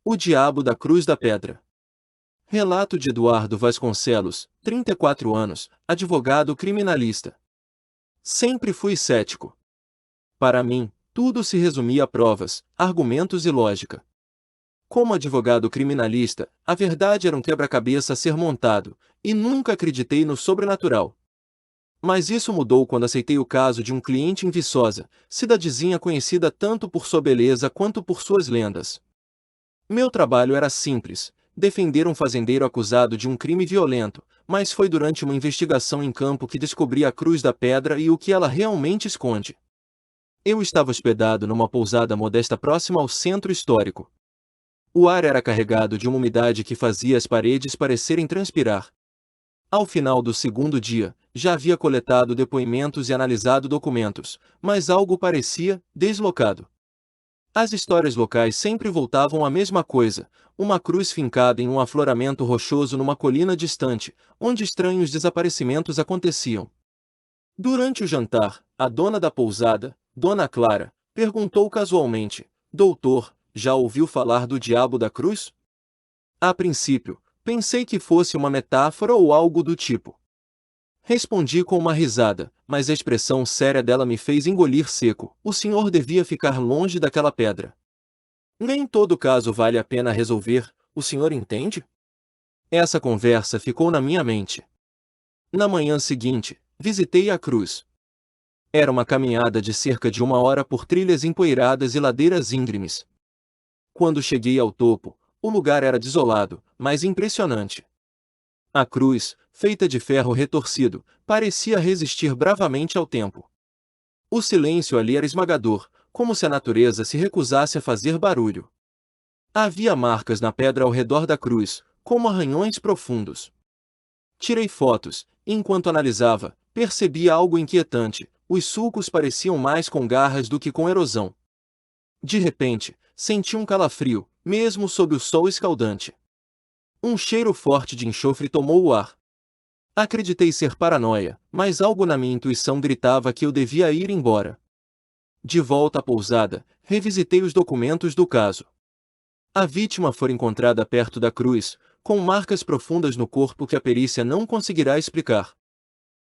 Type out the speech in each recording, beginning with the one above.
O Diabo da Cruz da Pedra. Relato de Eduardo Vasconcelos, 34 anos, advogado criminalista. Sempre fui cético. Para mim, tudo se resumia a provas, argumentos e lógica. Como advogado criminalista, a verdade era um quebra-cabeça a ser montado, e nunca acreditei no sobrenatural. Mas isso mudou quando aceitei o caso de um cliente em Viçosa, cidadezinha conhecida tanto por sua beleza quanto por suas lendas. Meu trabalho era simples, defender um fazendeiro acusado de um crime violento, mas foi durante uma investigação em campo que descobri a Cruz da Pedra e o que ela realmente esconde. Eu estava hospedado numa pousada modesta próxima ao centro histórico. O ar era carregado de uma umidade que fazia as paredes parecerem transpirar. Ao final do segundo dia, já havia coletado depoimentos e analisado documentos, mas algo parecia deslocado. As histórias locais sempre voltavam à mesma coisa: uma cruz fincada em um afloramento rochoso numa colina distante, onde estranhos desaparecimentos aconteciam. Durante o jantar, a dona da pousada, Dona Clara, perguntou casualmente: Doutor, já ouviu falar do Diabo da Cruz? A princípio, pensei que fosse uma metáfora ou algo do tipo. Respondi com uma risada, mas a expressão séria dela me fez engolir seco: o senhor devia ficar longe daquela pedra. Nem todo caso vale a pena resolver, o senhor entende? Essa conversa ficou na minha mente. Na manhã seguinte, visitei a cruz. Era uma caminhada de cerca de 1 hora por trilhas empoeiradas e ladeiras íngremes. Quando cheguei ao topo, o lugar era desolado, mas impressionante. A cruz, feita de ferro retorcido, parecia resistir bravamente ao tempo. O silêncio ali era esmagador, como se a natureza se recusasse a fazer barulho. Havia marcas na pedra ao redor da cruz, como arranhões profundos. Tirei fotos, e enquanto analisava, percebi algo inquietante: os sulcos pareciam mais com garras do que com erosão. De repente, senti um calafrio, mesmo sob o sol escaldante. Um cheiro forte de enxofre tomou o ar. Acreditei ser paranoia, mas algo na minha intuição gritava que eu devia ir embora. De volta à pousada, revisitei os documentos do caso. A vítima foi encontrada perto da cruz, com marcas profundas no corpo que a perícia não conseguirá explicar.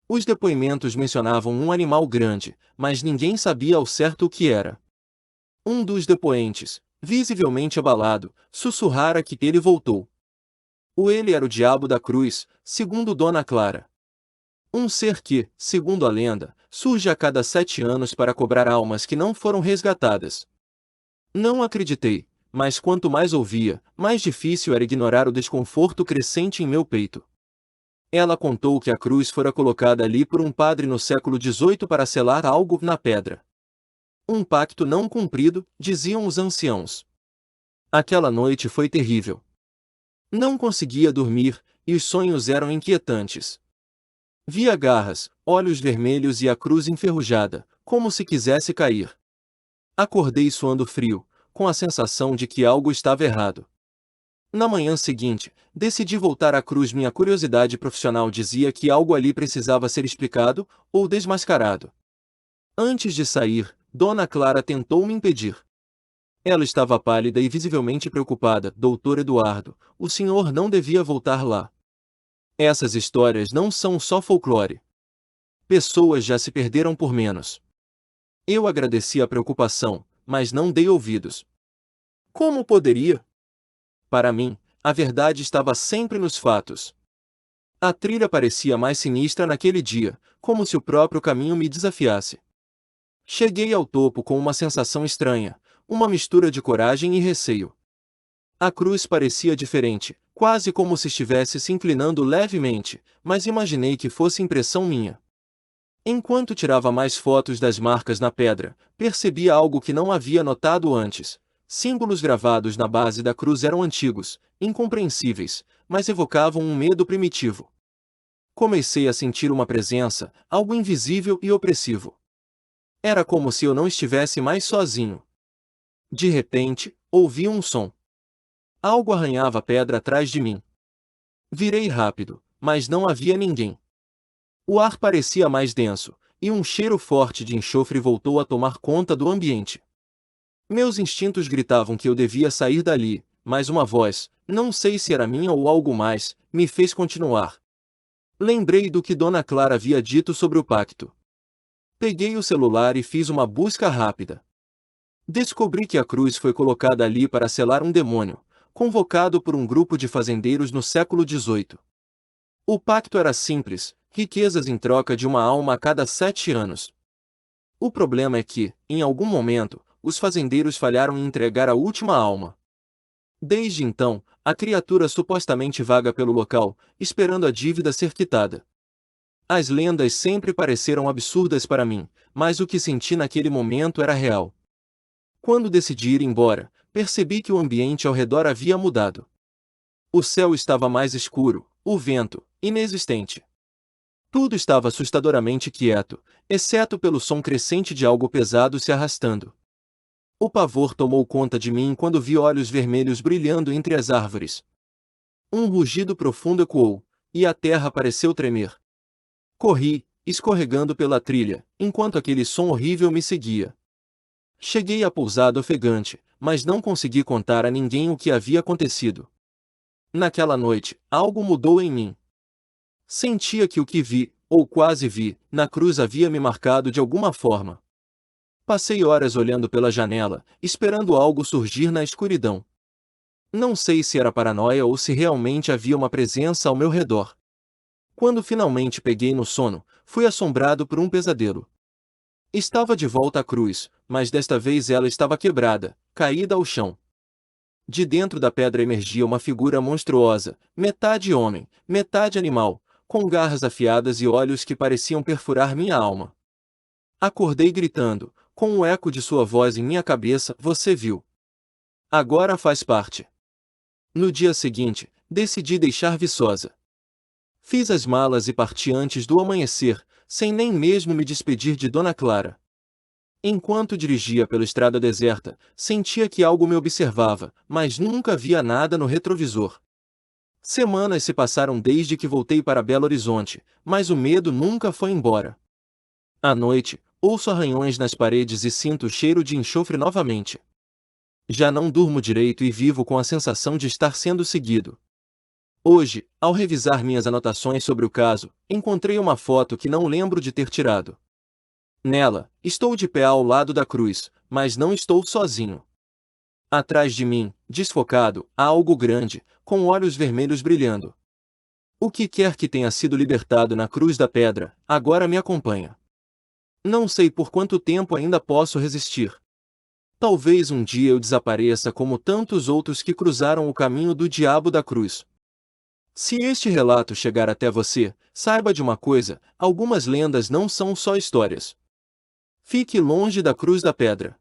Os depoimentos mencionavam um animal grande, mas ninguém sabia ao certo o que era. Um dos depoentes, visivelmente abalado, sussurrara que ele voltou. Ele era o Diabo da Cruz, segundo Dona Clara. Um ser que, segundo a lenda, surge a cada 7 anos para cobrar almas que não foram resgatadas. Não acreditei, mas quanto mais ouvia, mais difícil era ignorar o desconforto crescente em meu peito. Ela contou que a cruz fora colocada ali por um padre no século XVIII para selar algo na pedra. Um pacto não cumprido, diziam os anciãos. Aquela noite foi terrível. Não conseguia dormir, e os sonhos eram inquietantes. Via garras, olhos vermelhos e a cruz enferrujada, como se quisesse cair. Acordei suando frio, com a sensação de que algo estava errado. Na manhã seguinte, decidi voltar à cruz. Minha curiosidade profissional dizia que algo ali precisava ser explicado, ou desmascarado. Antes de sair, Dona Clara tentou me impedir. Ela estava pálida e visivelmente preocupada. Doutor Eduardo, o senhor não devia voltar lá. Essas histórias não são só folclore. Pessoas já se perderam por menos. Eu agradeci a preocupação, mas não dei ouvidos. Como poderia? Para mim, a verdade estava sempre nos fatos. A trilha parecia mais sinistra naquele dia, como se o próprio caminho me desafiasse. Cheguei ao topo com uma sensação estranha, uma mistura de coragem e receio. A cruz parecia diferente, quase como se estivesse se inclinando levemente, mas imaginei que fosse impressão minha. Enquanto tirava mais fotos das marcas na pedra, percebi algo que não havia notado antes. Símbolos gravados na base da cruz eram antigos, incompreensíveis, mas evocavam um medo primitivo. Comecei a sentir uma presença, algo invisível e opressivo. Era como se eu não estivesse mais sozinho. De repente, ouvi um som. Algo arranhava a pedra atrás de mim. Virei rápido, mas não havia ninguém. O ar parecia mais denso, e um cheiro forte de enxofre voltou a tomar conta do ambiente. Meus instintos gritavam que eu devia sair dali, mas uma voz, não sei se era minha ou algo mais, me fez continuar. Lembrei do que Dona Clara havia dito sobre o pacto. Peguei o celular e fiz uma busca rápida. Descobri que a cruz foi colocada ali para selar um demônio, convocado por um grupo de fazendeiros no século XVIII. O pacto era simples, riquezas em troca de uma alma a cada 7 anos. O problema é que, em algum momento, os fazendeiros falharam em entregar a última alma. Desde então, a criatura supostamente vaga pelo local, esperando a dívida ser quitada. As lendas sempre pareceram absurdas para mim, mas o que senti naquele momento era real. Quando decidi ir embora, percebi que o ambiente ao redor havia mudado. O céu estava mais escuro, o vento, inexistente. Tudo estava assustadoramente quieto, exceto pelo som crescente de algo pesado se arrastando. O pavor tomou conta de mim quando vi olhos vermelhos brilhando entre as árvores. Um rugido profundo ecoou, e a terra pareceu tremer. Corri, escorregando pela trilha, enquanto aquele som horrível me seguia. Cheguei à pousada ofegante, mas não consegui contar a ninguém o que havia acontecido. Naquela noite, algo mudou em mim. Sentia que o que vi, ou quase vi, na cruz havia me marcado de alguma forma. Passei horas olhando pela janela, esperando algo surgir na escuridão. Não sei se era paranoia ou se realmente havia uma presença ao meu redor. Quando finalmente peguei no sono, fui assombrado por um pesadelo. Estava de volta à cruz, mas desta vez ela estava quebrada, caída ao chão. De dentro da pedra emergia uma figura monstruosa, metade homem, metade animal, com garras afiadas e olhos que pareciam perfurar minha alma. Acordei gritando, com o eco de sua voz em minha cabeça: "Você viu? Agora faz parte." No dia seguinte, decidi deixar Viçosa. Fiz as malas e parti antes do amanhecer, sem nem mesmo me despedir de Dona Clara. Enquanto dirigia pela estrada deserta, sentia que algo me observava, mas nunca via nada no retrovisor. Semanas se passaram desde que voltei para Belo Horizonte, mas o medo nunca foi embora. À noite, ouço arranhões nas paredes e sinto o cheiro de enxofre novamente. Já não durmo direito e vivo com a sensação de estar sendo seguido. Hoje, ao revisar minhas anotações sobre o caso, encontrei uma foto que não lembro de ter tirado. Nela, estou de pé ao lado da cruz, mas não estou sozinho. Atrás de mim, desfocado, há algo grande, com olhos vermelhos brilhando. O que quer que tenha sido libertado na cruz da pedra, agora me acompanha. Não sei por quanto tempo ainda posso resistir. Talvez um dia eu desapareça como tantos outros que cruzaram o caminho do diabo da cruz. Se este relato chegar até você, saiba de uma coisa: algumas lendas não são só histórias. Fique longe da cruz da pedra.